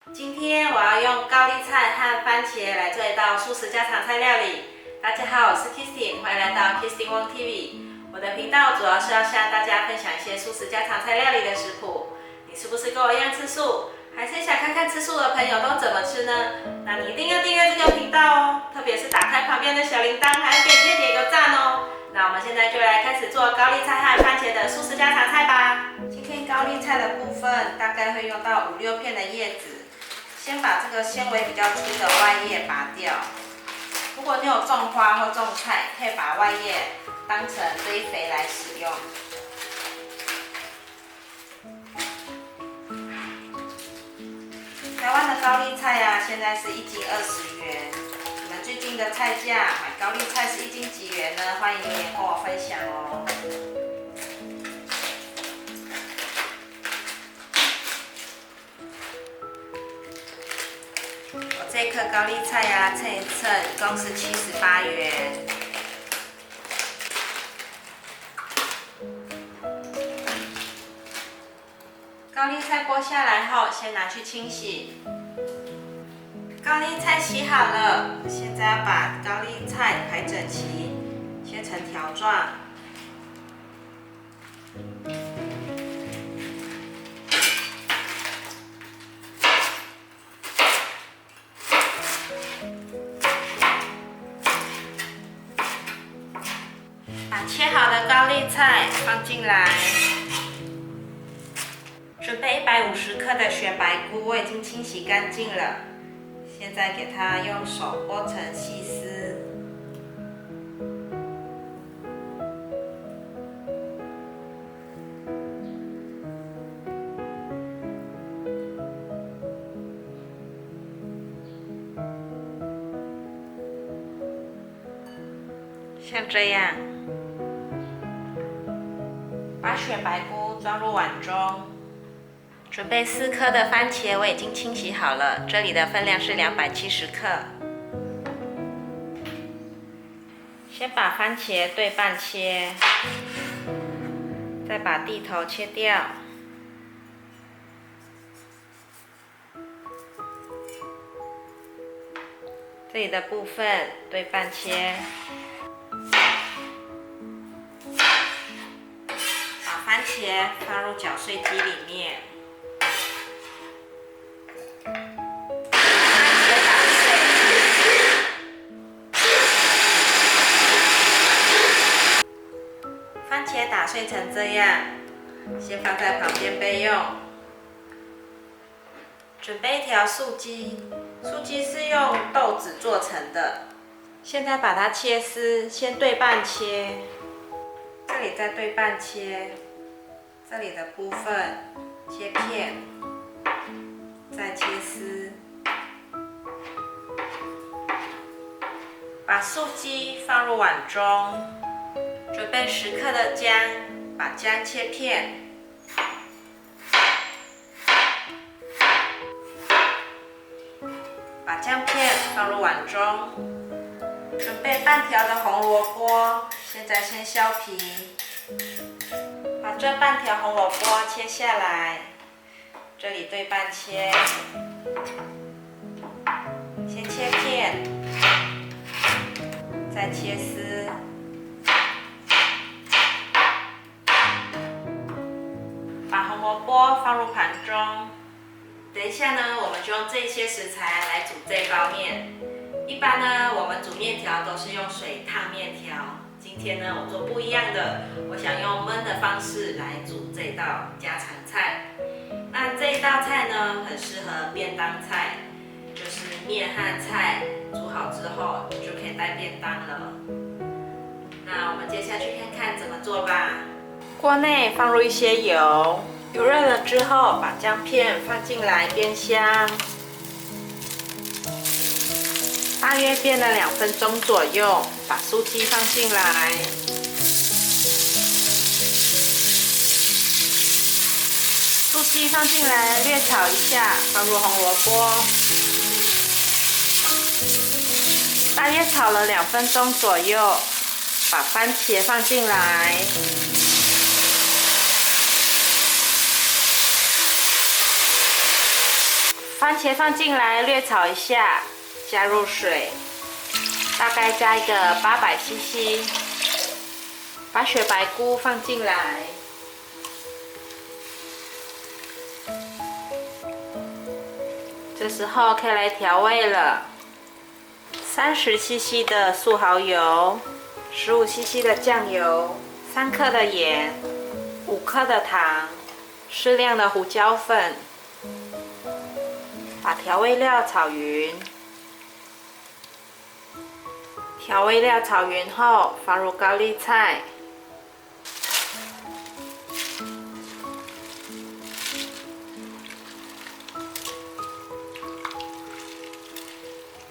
今天我要用高丽菜和番茄来做一道素食家常菜料理。大家好，我是 Kristin， 欢迎来到 Kristin Wong TV。我的频道主要是要向大家分享一些素食家常菜料理的食谱。你是不是跟我一样吃素？还是想看看吃素的朋友都怎么吃呢？那你一定要订阅这个频道哦，特别是打开旁边的小铃铛，还要点个赞哦。那我们现在就来开始做高丽菜和番茄的素食家常菜吧。今天高丽菜的部分大概会用到5、6片的叶子，先把这个纤维比较粗的外叶拔掉。如果你有种花或种菜，可以把外叶当成堆肥来使用。台湾的高丽菜啊，现在是1斤20元。你们最近的菜价买高丽菜是1斤几元呢？欢迎留言跟我分享哦。我这颗高丽菜啊，称一称，一共是78元。高丽菜剥下来后，先拿去清洗。高丽菜洗好了，现在要把高丽菜排整齐，切成条状。把切好的高丽菜放进来。准备150克的雪白菇，我已经清洗干净了。现在给它用手剥成细丝。像这样。把雪白菇装入碗中。准备4颗的番茄，我已经清洗好了，这里的分量是270克。先把番茄对半切，再把蒂头切掉。这里的部分对半切。把番茄放入搅碎机里面。番茄打碎成这样，先放在旁边备用。准备一条素鸡，素鸡是用豆子做成的。现在把它切丝，先对半切，这里再对半切，这里的部分切片，再切丝。把素鸡放入碗中。准备10克的姜，把姜切片，把姜片放入碗中。准备半条的红萝卜，现在先削皮，把这半条红萝卜切下来，这里对半切，先切片，再切丝。把红萝卜放入盘中。等一下呢，我们就用这些食材来煮这包面。一般呢，我们煮面条都是用水烫面条。今天呢，我做不一样的，我想用焖的方式来煮这道家常菜。那这一道菜呢，很适合便当菜，就是面和菜煮好之后就可以带便当了。那我们接下去看看怎么做吧。锅内放入一些油，油热了之后，把姜片放进来煸香，大约煸了2分钟左右，把素鸡放进来，素鸡放进来略炒一下，放入红萝卜，大约炒了2分钟左右，把番茄放进来。番茄放进来略炒一下，加入水，大概加一个800cc， 把雪白菇放进来，这时候可以来调味了。30cc 的素蚝油，15cc 的酱油，3克的盐，5克的糖，适量的胡椒粉，把调味料炒匀。调味料炒匀后，放入高丽菜。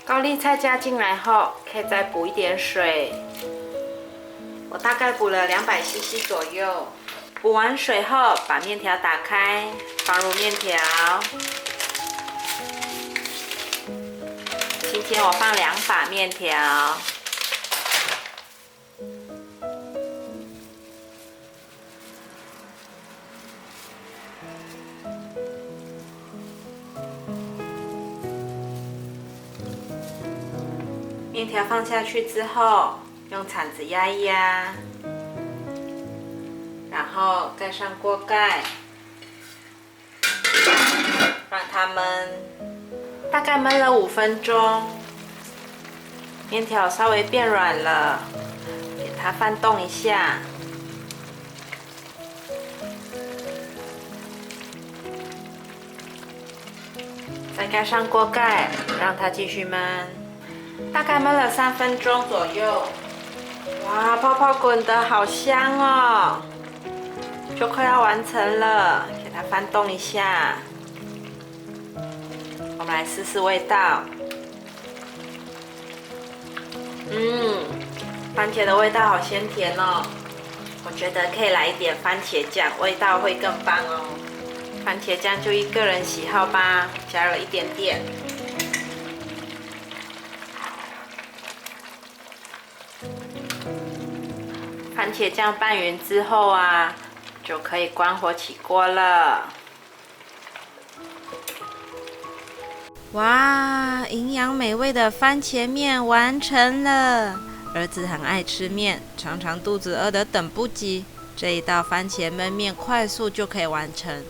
高丽菜加进来后，可以再补一点水。我大概补了200cc 左右。补完水后，把面条打开，放入面条。今天我放2把面条。面条放下去之后，用铲子压一压，然后盖上锅盖，让它焖，大概焖了5分钟。面条稍微变软了，给它翻动一下，再盖上锅盖，让它继续焖。大概焖了3分钟左右，哇，泡泡滚得好香哦，就快要完成了，给它翻动一下。我们来试试味道。番茄的味道好鲜甜哦，我觉得可以来一点番茄酱，味道会更棒哦。番茄酱就依个人喜好吧，加了一点点。番茄酱拌匀之后啊，就可以关火起锅了。哇，营养美味的番茄面完成了！儿子很爱吃面，常常肚子饿得等不及。这一道番茄焖面快速就可以完成，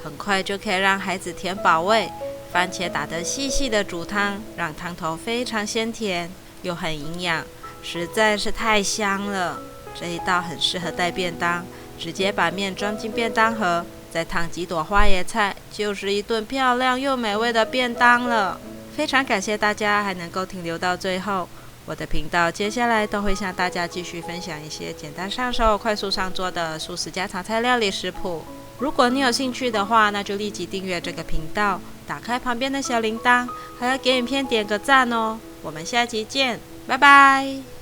很快就可以让孩子填饱胃。番茄打得细细的煮汤，让汤头非常鲜甜，又很营养，实在是太香了。这一道很适合带便当，直接把面装进便当盒，再烫几朵花椰菜，就是一顿漂亮又美味的便当了。非常感谢大家还能够停留到最后。我的频道接下来都会向大家继续分享一些简单上手、快速上桌的素食家常菜料理食谱。如果你有兴趣的话，那就立即订阅这个频道，打开旁边的小铃铛，还要给影片点个赞哦。我们下期见，拜拜。